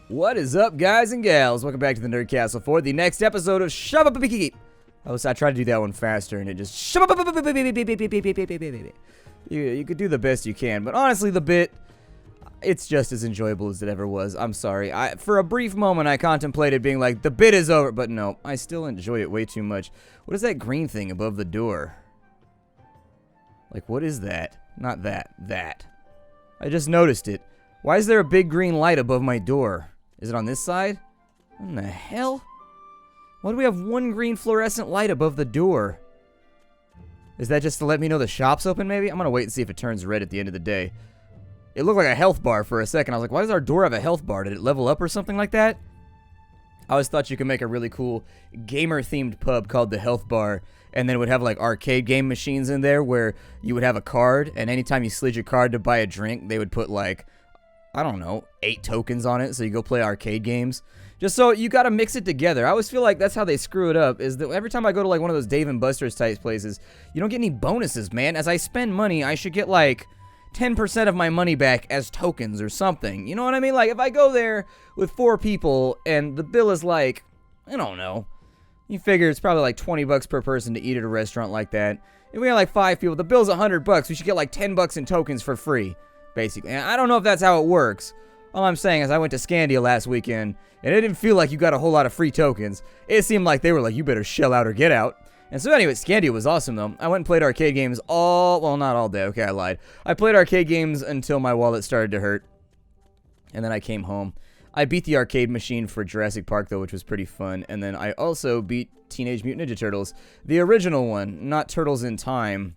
What is up, guys and gals? Welcome back to the Nerd Castle for the next episode of Shoppe. I tried to do that one faster, and it just You could do the best you can, but honestly, the bit, it's just as enjoyable as it ever was. I'm sorry. For a brief moment, I contemplated being like, the bit is over, but no, I still enjoy it way too much. What is that green thing above the door? Like, what is that? Not that. That. I just noticed it. Why is there a big green light above my door? Is it on this side? What in the hell? Why do we have one green fluorescent light above the door? Is that just to let me know the shop's open, maybe? I'm gonna wait and see if it turns red at the end of the day. It looked like a health bar for a second. I was like, why does our door have a health bar? Did it level up or something like that? I always thought you could make a really cool gamer-themed pub called the Health Bar, and then it would have like arcade game machines in there where you would have a card, and anytime you slid your card to buy a drink, they would put like, I don't know, 8 tokens on it, so you go play arcade games. Just so you gotta mix it together. I always feel like that's how they screw it up, is that every time I go to like one of those Dave & Buster's type places, you don't get any bonuses, man. As I spend money, I should get like 10% of my money back as tokens or something. You know what I mean? Like, if I go there with 4 people and the bill is like, I don't know, you figure it's probably like 20 bucks per person to eat at a restaurant like that. If we have like 5 people, the bill's 100 bucks. We should get like 10 bucks in tokens for free, basically. And I don't know if that's how it works. All I'm saying is I went to Scandia last weekend, and it didn't feel like you got a whole lot of free tokens. It seemed like they were like, you better shell out or get out. And so anyway, Scandia was awesome, though. I went and played arcade games well, not all day. Okay, I lied. I played arcade games until my wallet started to hurt, and then I came home. I beat the arcade machine for Jurassic Park, though, which was pretty fun. And then I also beat Teenage Mutant Ninja Turtles. The original one, not Turtles in Time.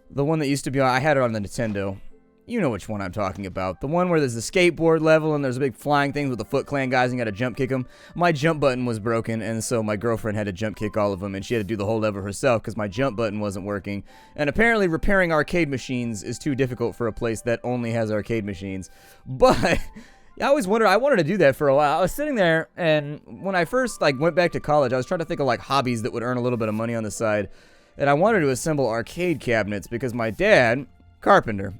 The one that used to be on, I had it on the Nintendo. You know which one I'm talking about. The one where there's the skateboard level and there's a big flying thing with the Foot Clan guys and you gotta jump kick them. My jump button was broken, and so my girlfriend had to jump kick all of them, and she had to do the whole level herself because my jump button wasn't working. And apparently repairing arcade machines is too difficult for a place that only has arcade machines. But I always wondered, I wanted to do that for a while. I was sitting there, and when I first went back to college, I was trying to think of like hobbies that would earn a little bit of money on the side. And I wanted to assemble arcade cabinets because my dad, carpenter.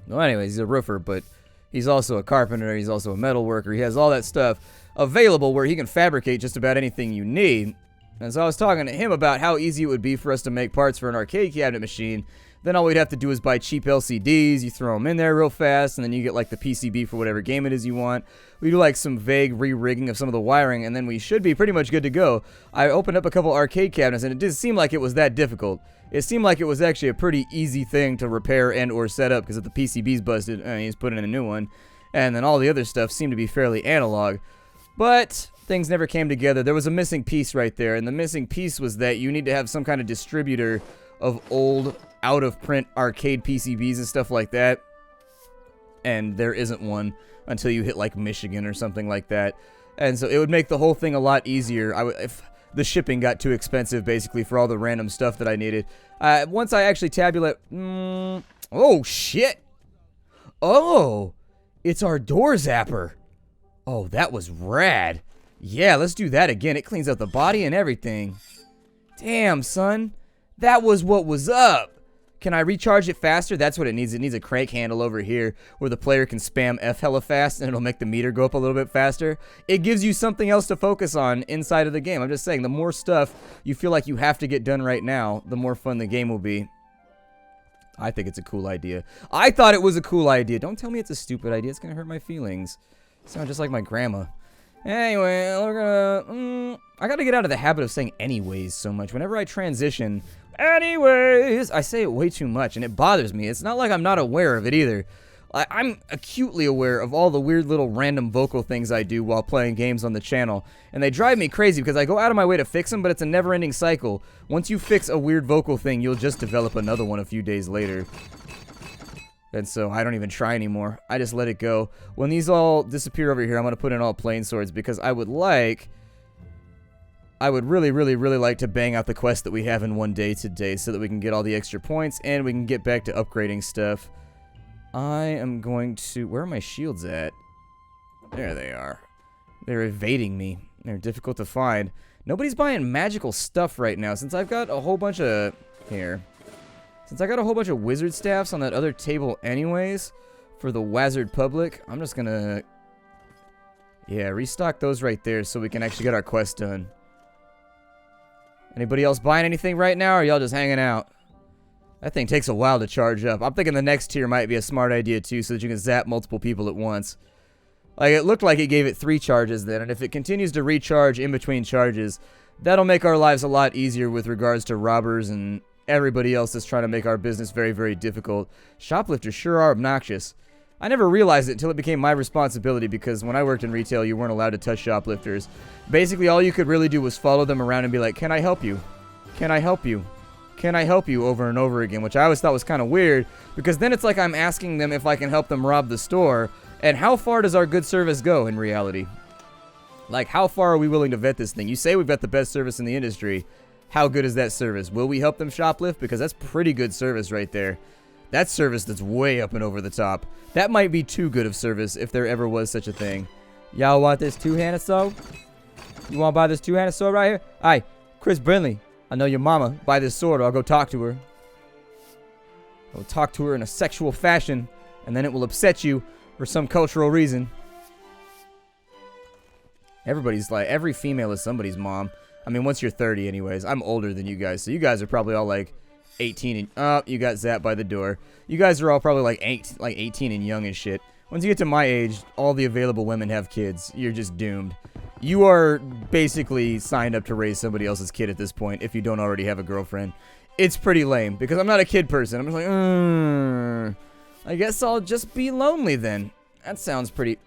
Well, anyways, he's a roofer, but he's also a carpenter, he's also a metal worker. He has all that stuff available where he can fabricate just about anything you need. And so I was talking to him about how easy it would be for us to make parts for an arcade cabinet machine. Then all we'd have to do is buy cheap LCDs, you throw them in there real fast, and then you get like the PCB for whatever game it is you want. We do like some vague re-rigging of some of the wiring, and then we should be pretty much good to go. I opened up a couple arcade cabinets, and it didn't seem like it was that difficult. It seemed like it was actually a pretty easy thing to repair and or set up, because if the PCB's busted, you just put in a new one. And then all the other stuff seemed to be fairly analog. But things never came together. There was a missing piece right there, and the missing piece was that you need to have some kind of distributor of old, out-of-print arcade PCBs and stuff like that. And there isn't one until you hit like Michigan or something like that. And so it would make the whole thing a lot easier. If the shipping got too expensive, basically, for all the random stuff that I needed. Once I actually tabulate... oh, shit! Oh! It's our door zapper! Oh, that was rad. Yeah, let's do that again. It cleans out the body and everything. Damn, son. That was what was up. Can I recharge it faster? That's what it needs. It needs a crank handle over here where the player can spam F hella fast and it'll make the meter go up a little bit faster. It gives you something else to focus on inside of the game. I'm just saying, the more stuff you feel like you have to get done right now, the more fun the game will be. I think it's a cool idea. I thought it was a cool idea. Don't tell me it's a stupid idea. It's going to hurt my feelings. You sound just like my grandma. Anyway, we're gonna... I gotta get out of the habit of saying anyways so much. Whenever I transition, anyways, I say it way too much, and it bothers me. It's not like I'm not aware of it either. I'm acutely aware of all the weird little random vocal things I do while playing games on the channel, and they drive me crazy because I go out of my way to fix them, but it's a never-ending cycle. Once you fix a weird vocal thing, you'll just develop another one a few days later. And so I don't even try anymore. I just let it go. When these all disappear over here, I'm going to put in all plain swords because I would really, really, really like to bang out the quest that we have in one day today so that we can get all the extra points and we can get back to upgrading stuff. I am going to... Where are my shields at? There they are. They're evading me. They're difficult to find. Nobody's buying magical stuff right now since I've got a whole bunch of... Here. Since I got a whole bunch of wizard staffs on that other table anyways, for the Wazard Public, I'm just gonna Yeah, restock those right there so we can actually get our quest done. Anybody else buying anything right now, or y'all just hanging out? That thing takes a while to charge up. I'm thinking the next tier might be a smart idea too, so that you can zap multiple people at once. Like, it looked like it gave it 3 charges then, and if it continues to recharge in between charges, that'll make our lives a lot easier with regards to robbers and everybody else that's trying to make our business very, very difficult. Shoplifters sure are obnoxious. I never realized it until it became my responsibility, because when I worked in retail, you weren't allowed to touch shoplifters. Basically, all you could really do was follow them around and be like, "Can I help you? Can I help you? Can I help you?" over and over again, which I always thought was kind of weird, because then it's like I'm asking them if I can help them rob the store, and how far does our good service go in reality? Like, how far are we willing to vet this thing? You say we've got the best service in the industry. How good is that service? Will we help them shoplift? Because that's pretty good service right there. That's service that's way up and over the top. That might be too good of service if there ever was such a thing. Y'all want this two-handed sword? You want to buy this two-handed sword right here? Aye, Chris Brindley. I know your mama. Buy this sword or I'll go talk to her. I'll talk to her in a sexual fashion, and then it will upset you for some cultural reason. Everybody's like, every female is somebody's mom. I mean, once you're 30 anyways. I'm older than you guys, so you guys are probably all like 18 and... Oh, you got zapped by the door. You guys are all probably like 18 and young as shit. Once you get to my age, all the available women have kids. You're just doomed. You are basically signed up to raise somebody else's kid at this point if you don't already have a girlfriend. It's pretty lame, because I'm not a kid person. I'm just like, I guess I'll just be lonely then. That sounds pretty...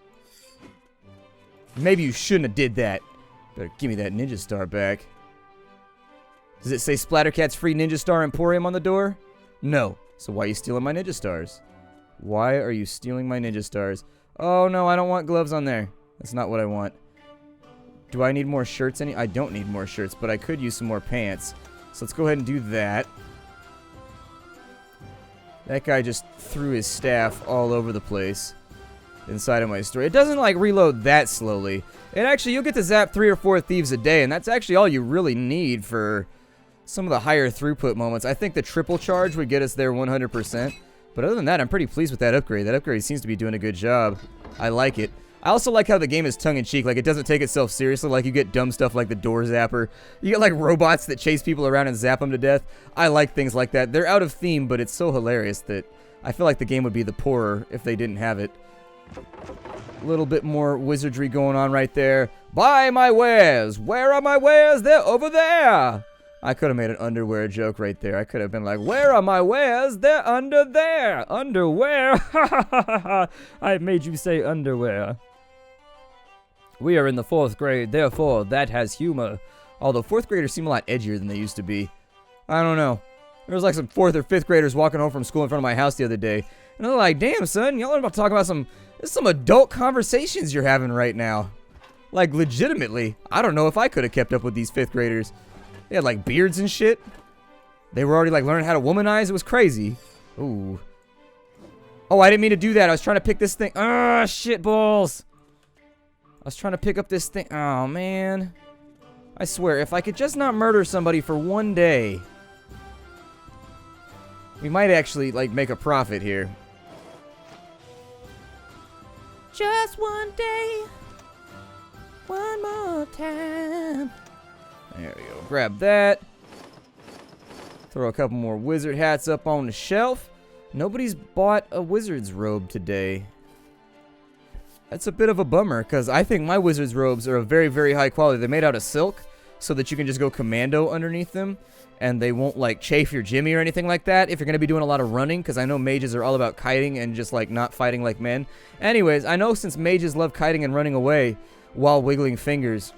Maybe you shouldn't have did that. Better give me that ninja star back. Does it say Splattercat's free ninja star emporium on the door? No. So why are you stealing my ninja stars? Why are you stealing my ninja stars? Oh no, I don't want gloves on there. That's not what I want. Do I need more shirts? I don't need more shirts, but I could use some more pants. So let's go ahead and do that. That guy just threw his staff all over the place inside of my store. It doesn't like reload that slowly. And actually, you'll get to zap 3 or 4 thieves a day, and that's actually all you really need for some of the higher throughput moments. I think the triple charge would get us there 100%. But other than that, I'm pretty pleased with that upgrade. That upgrade seems to be doing a good job. I like it. I also like how the game is tongue-in-cheek. Like, it doesn't take itself seriously. Like, you get dumb stuff like the door zapper. You get, like, robots that chase people around and zap them to death. I like things like that. They're out of theme, but it's so hilarious that I feel like the game would be the poorer if they didn't have it. A little bit more wizardry going on right there. Buy my wares! Where are my wares? They're over there! I could have made an underwear joke right there. I could have been like, where are my wares? They're under there! Underwear? I made you say underwear. We are in the 4th grade, therefore that has humor. Although 4th graders seem a lot edgier than they used to be. I don't know. There was like some 4th or 5th graders walking home from school in front of my house the other day. And they're like, damn son, y'all are about to talk about some adult conversations you're having right now. Like, legitimately. I don't know if I could have kept up with these 5th graders. They had like beards and shit. They were already like learning how to womanize. It was crazy. Ooh. Oh, I didn't mean to do that. I was trying to pick this thing. Ah, shit balls. I was trying to pick up this thing. Oh, man. I swear, if I could just not murder somebody for one day, we might actually like make a profit here. Just one day. One more time. There we go. Grab that. Throw a couple more wizard hats up on the shelf. Nobody's bought a wizard's robe today. That's a bit of a bummer, because I think my wizard's robes are of very, very high quality. They're made out of silk, so that you can just go commando underneath them, and they won't, like, chafe your jimmy or anything like that if you're going to be doing a lot of running, because I know mages are all about kiting and just, like, not fighting like men. Anyways, I know since mages love kiting and running away while wiggling fingers,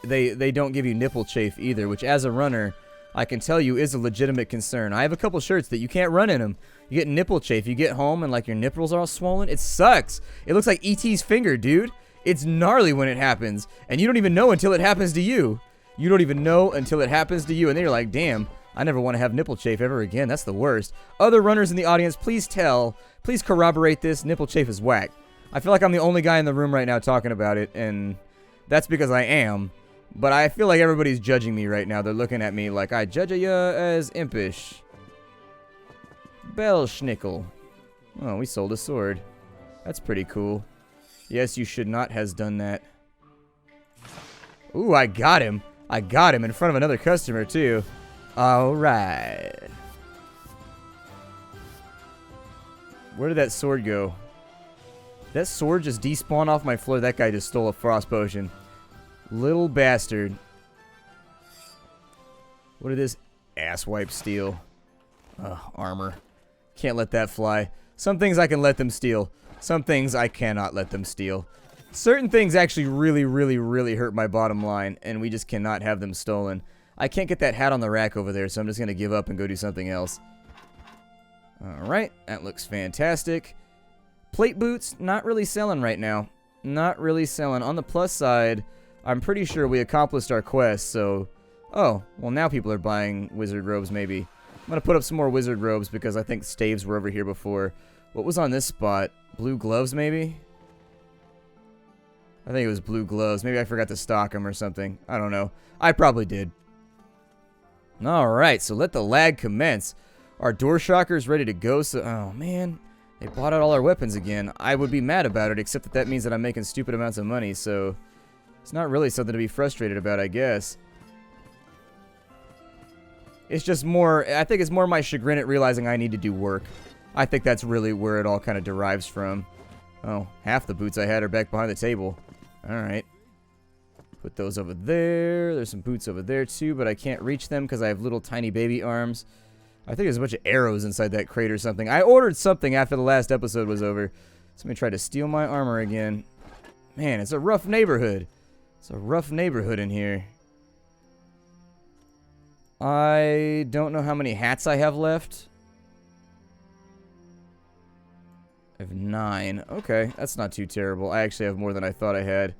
they don't give you nipple chafe either, which as a runner, I can tell you is a legitimate concern. I have a couple shirts that you can't run in them. You get nipple chafe. You get home and like your nipples are all swollen. It sucks. It looks like E.T.'s finger, dude. It's gnarly when it happens, and you don't even know until it happens to you. You don't even know until it happens to you, and then you're like, damn, I never want to have nipple chafe ever again. That's the worst. Other runners in the audience, please corroborate this. Nipple chafe is whack. I feel like I'm the only guy in the room right now talking about it, and that's because I am. But I feel like everybody's judging me right now. They're looking at me like I judge you as impish. Bellschnickel. Oh, we sold a sword. That's pretty cool. Yes, you should not has done that. Ooh, I got him. I got him in front of another customer, too. Alright. Where did that sword go? That sword just despawned off my floor. That guy just stole a frost potion. Little bastard. What did this asswipe steal? Armor. Can't let that fly. Some things I can let them steal. Some things I cannot let them steal. Certain things actually really, really, really hurt my bottom line, and we just cannot have them stolen. I can't get that hat on the rack over there, so I'm just going to give up and go do something else. Alright, that looks fantastic. Plate boots, not really selling right now. Not really selling. On the plus side, I'm pretty sure we accomplished our quest, so... Oh, well now people are buying wizard robes, maybe. I'm going to put up some more wizard robes because I think staves were over here before. What was on this spot? Blue gloves, maybe? I think it was blue gloves. Maybe I forgot to stock them or something. I don't know. I probably did. Alright, so let the lag commence. Our door shocker's ready to go, so... Oh, man. They bought out all our weapons again. I would be mad about it, except that means that I'm making stupid amounts of money, so... It's not really something to be frustrated about, I guess. It's just more... I think it's more my chagrin at realizing I need to do work. I think that's really where it all kind of derives from. Oh, half the boots I had are back behind the table. Alright. Put those over there. There's some boots over there, too, but I can't reach them because I have little tiny baby arms. I think there's a bunch of arrows inside that crate or something. I ordered something after the last episode was over. Somebody tried to steal my armor again. Man, it's a rough neighborhood. It's a rough neighborhood in here. I don't know how many hats I have left. I have 9. Okay, that's not too terrible. I actually have more than I thought I had.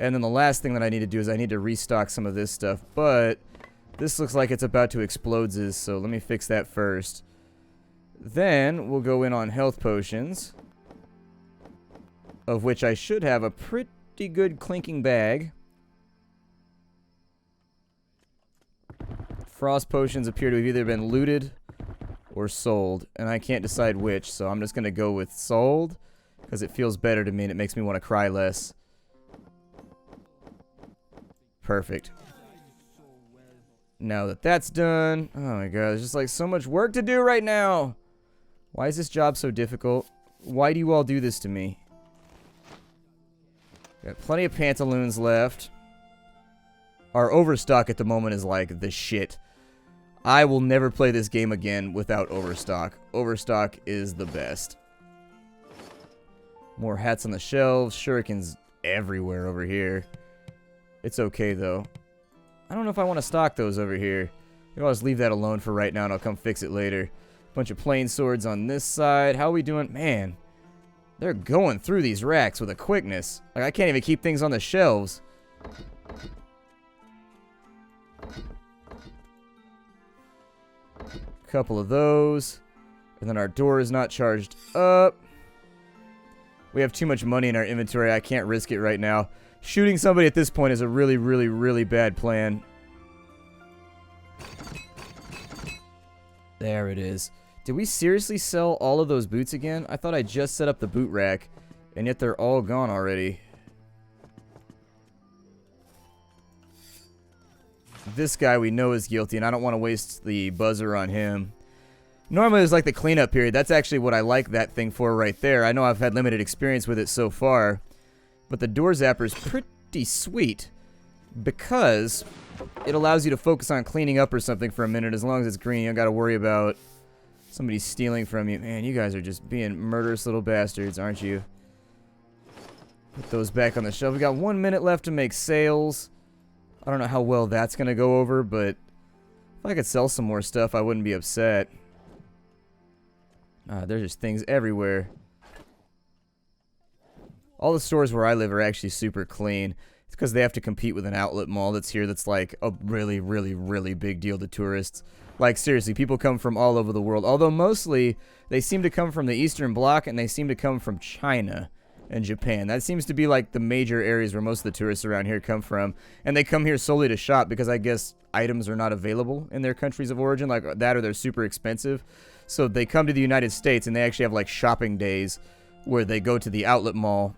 And then the last thing that I need to do is I need to restock some of this stuff. But this looks like it's about to explode, so let me fix that first. Then we'll go in on health potions, of which I should have a pretty good clinking bag. Frost potions appear to have either been looted or sold, and I can't decide which, so I'm just going to go with sold, because it feels better to me and it makes me want to cry less. Perfect. Now that that's done, oh my god, there's just like so much work to do right now. Why is this job so difficult? Why do you all do this to me? Got plenty of pantaloons left. Our overstock at the moment is like the shit. I will never play this game again without overstock. Overstock is the best. More hats on the shelves. Shurikens everywhere over here. It's okay, though. I don't know if I want to stock those over here. Maybe I'll just leave that alone for right now and I'll come fix it later. Bunch of plain swords on this side. How are we doing? Man, they're going through these racks with a quickness. Like, I can't even keep things on the shelves. Couple of those, and then our door is not charged up. We have too much money in our inventory. I can't risk it right now. Shooting somebody at this point is a really, really, really bad plan. There it is. Did we seriously sell all of those boots again? I thought I just set up the boot rack, and yet they're all gone already. This guy we know is guilty, and I don't want to waste the buzzer on him. Normally there's like the cleanup period. That's actually what I like that thing for right there. I know I've had limited experience with it so far, but the door zapper is pretty sweet because it allows you to focus on cleaning up or something for a minute. As long as it's green, you don't got to worry about somebody stealing from you. Man, you guys are just being murderous little bastards, aren't you? Put those back on the shelf. We got 1 minute left to make sales. I don't know how well that's going to go over, but if I could sell some more stuff, I wouldn't be upset. There's just things everywhere. All the stores where I live are actually super clean. It's because they have to compete with an outlet mall that's here that's like a really, really, really big deal to tourists. Like, seriously, people come from all over the world. Although mostly, they seem to come from the Eastern Bloc and they seem to come from China and Japan. That seems to be like the major areas where most of the tourists around here come from. And they come here solely to shop because I guess items are not available in their countries of origin like that, or they're super expensive. So they come to the United States and they actually have like shopping days where they go to the outlet mall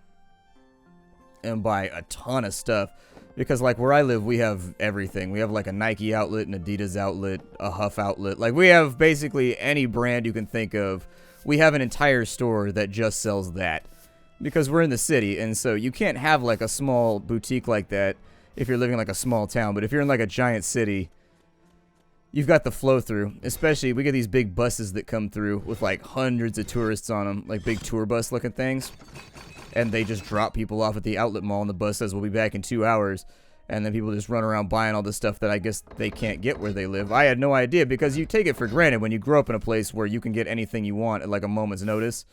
and buy a ton of stuff. Because, like, where I live, we have everything. We have, like, a Nike outlet, an Adidas outlet, a Huff outlet. Like, we have basically any brand you can think of. We have an entire store that just sells that. Because we're in the city, and so you can't have, like, a small boutique like that if you're living in, like, a small town. But if you're in, like, a giant city, you've got the flow through. Especially, we get these big buses that come through with, like, hundreds of tourists on them. Like, big tour bus looking things. And they just drop people off at the outlet mall, and the bus says we'll be back in 2 hours. And then people just run around buying all this stuff that I guess they can't get where they live. I had no idea, because you take it for granted when you grow up in a place where you can get anything you want at like a moment's notice.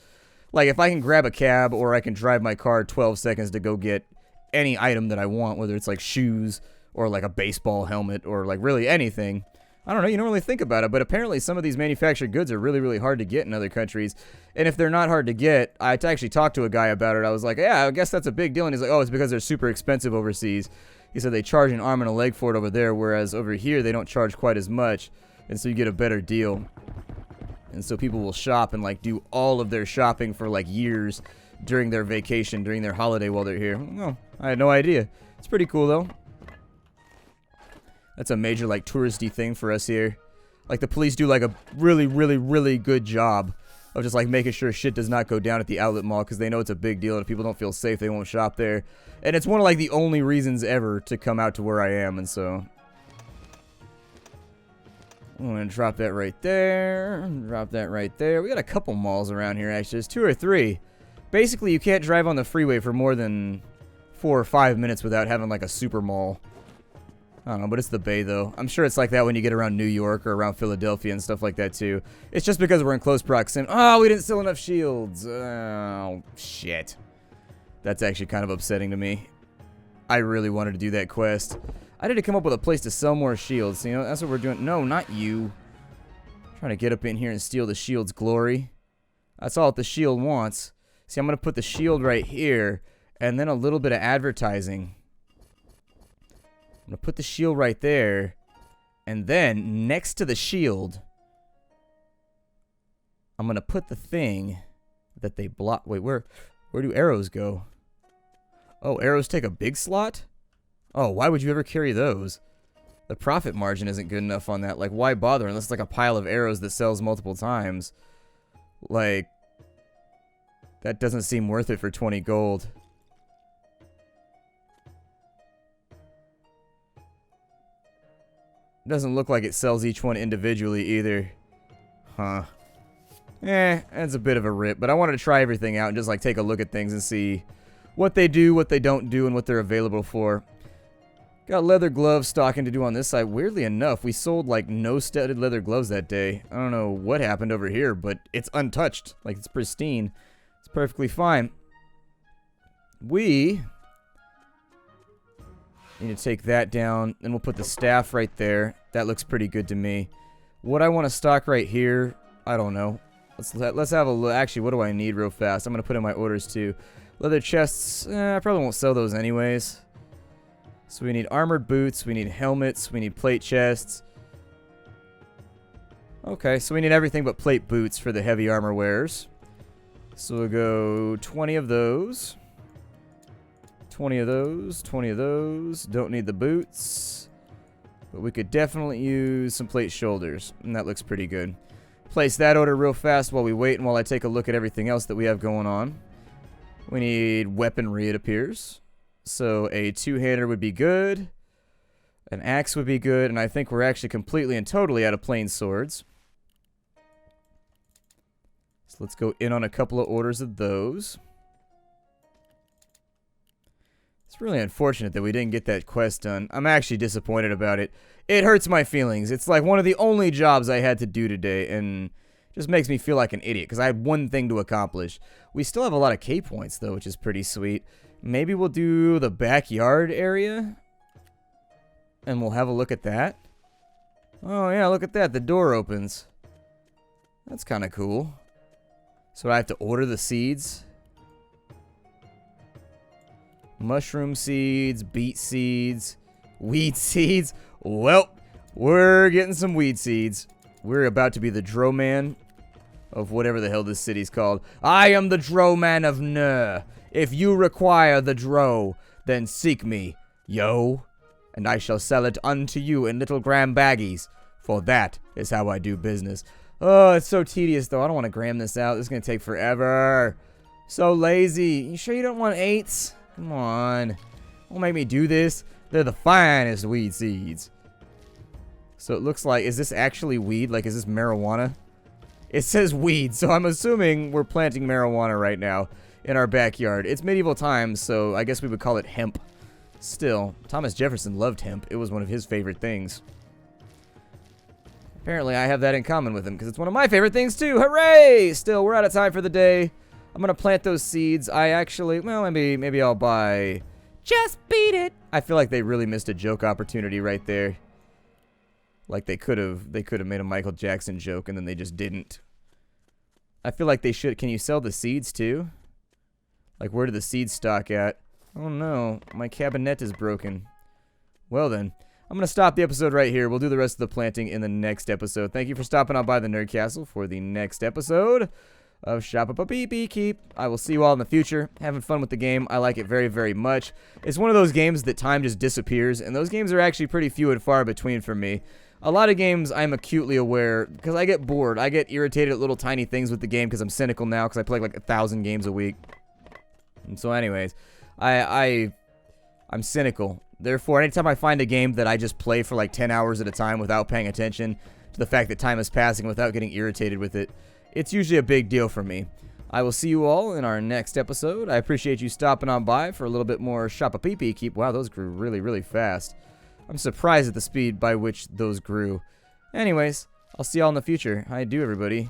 Like, if I can grab a cab or I can drive my car 12 seconds to go get any item that I want, whether it's like shoes or like a baseball helmet or like really anything. I don't know, you don't really think about it, but apparently some of these manufactured goods are really, really hard to get in other countries. And if they're not hard to get, I actually talked to a guy about it. I was like, yeah, I guess that's a big deal. And he's like, oh, it's because they're super expensive overseas. He said they charge an arm and a leg for it over there, whereas over here they don't charge quite as much. And so you get a better deal. And so people will shop and like do all of their shopping for like years during their vacation, during their holiday while they're here. Oh, I had no idea. It's pretty cool though. That's a major, like, touristy thing for us here. Like, the police do, like, a really, really, really good job of just, like, making sure shit does not go down at the outlet mall, because they know it's a big deal, and if people don't feel safe, they won't shop there. And it's one of, like, the only reasons ever to come out to where I am, and so... I'm going to drop that right there. Drop that right there. We got a couple malls around here, actually. There's 2 or 3. Basically, you can't drive on the freeway for more than 4 or 5 minutes without having, like, a super mall. I don't know, but it's the Bay, though. I'm sure it's like that when you get around New York or around Philadelphia and stuff like that, too. It's just because we're in close proximity. Oh, we didn't sell enough shields. Oh, shit. That's actually kind of upsetting to me. I really wanted to do that quest. I need to come up with a place to sell more shields. You know, that's what we're doing. No, not you. I'm trying to get up in here and steal the shield's glory. That's all that the shield wants. See, I'm going to put the shield right here, and then a little bit of advertising. I'm going to put the shield right there, and then next to the shield, I'm going to put the thing that they block. Wait, where do arrows go? Oh, arrows take a big slot? Oh, why would you ever carry those? The profit margin isn't good enough on that. Like, why bother unless it's like a pile of arrows that sells multiple times? Like, that doesn't seem worth it for 20 gold. Doesn't look like it sells each one individually either. Huh. That's a bit of a rip, but I wanted to try everything out and just like take a look at things and see what they do, what they don't do, and what they're available for. Got leather gloves stocking to do on this side. Weirdly enough, we sold like no studded leather gloves that day. I don't know what happened over here, but it's untouched. Like, it's pristine. It's perfectly fine. We need to take that down, and we'll put the staff right there. That looks pretty good to me. What I want to stock right here, I don't know. Let's have a look. Actually, what do I need real fast? I'm going to put in my orders too. Leather chests, I probably won't sell those anyways. So we need armored boots, we need helmets, we need plate chests. Okay, so we need everything but plate boots for the heavy armor wearers. So we'll go 20 of those. 20 of those, 20 of those. Don't need the boots. But we could definitely use some plate shoulders. And that looks pretty good. Place that order real fast while we wait and while I take a look at everything else that we have going on. We need weaponry, it appears. So a two-hander would be good. An axe would be good. And I think we're actually completely and totally out of plain swords. So let's go in on a couple of orders of those. It's really unfortunate that we didn't get that quest done. I'm actually disappointed about it. It hurts my feelings. It's like one of the only jobs I had to do today, and just makes me feel like an idiot, because I had one thing to accomplish. We still have a lot of K points, though, which is pretty sweet. Maybe we'll do the backyard area, and we'll have a look at that. Oh, yeah, look at that. The door opens. That's kind of cool. So I have to order the seeds. Mushroom seeds, beet seeds, weed seeds. Well, we're getting some weed seeds. We're about to be the Droman of whatever the hell this city's called. I am the Droman of Nur. If you require the dro, then seek me, yo, and I shall sell it unto you in little gram baggies, for that is how I do business. Oh, it's so tedious, though. I don't want to gram this out. This is going to take forever. So lazy. You sure you don't want 8s? Come on. Don't make me do this. They're the finest weed seeds. So it looks like, is this actually weed? Like, is this marijuana? It says weed, so I'm assuming we're planting marijuana right now in our backyard. It's medieval times, so I guess we would call it hemp. Still, Thomas Jefferson loved hemp. It was one of his favorite things. Apparently, I have that in common with him, because it's one of my favorite things, too. Hooray! Still, we're out of time for the day. I'm going to plant those seeds. I actually, well, maybe I'll buy... Just beat it! I feel like they really missed a joke opportunity right there. Like, they could have made a Michael Jackson joke, and then they just didn't. I feel like they should... Can you sell the seeds, too? Like, where do the seeds stock at? Oh, no. My cabinet is broken. Well, then. I'm going to stop the episode right here. We'll do the rest of the planting in the next episode. Thank you for stopping on by the Nerd Castle for the next episode of Shoppe Keep. I will see you all in the future. Having fun with the game. I like it very, very much. It's one of those games that time just disappears, and those games are actually pretty few and far between for me. A lot of games I'm acutely aware, because I get bored. I get irritated at little tiny things with the game because I'm cynical now because I play like 1,000 games a week. And so anyways, I'm cynical. Therefore, anytime I find a game that I just play for like 10 hours at a time without paying attention to the fact that time is passing without getting irritated with it, it's usually a big deal for me. I will see you all in our next episode. I appreciate you stopping on by for a little bit more Shoppe Keep. Wow, those grew really, really fast. I'm surprised at the speed by which those grew. Anyways, I'll see y'all in the future. How you do, everybody?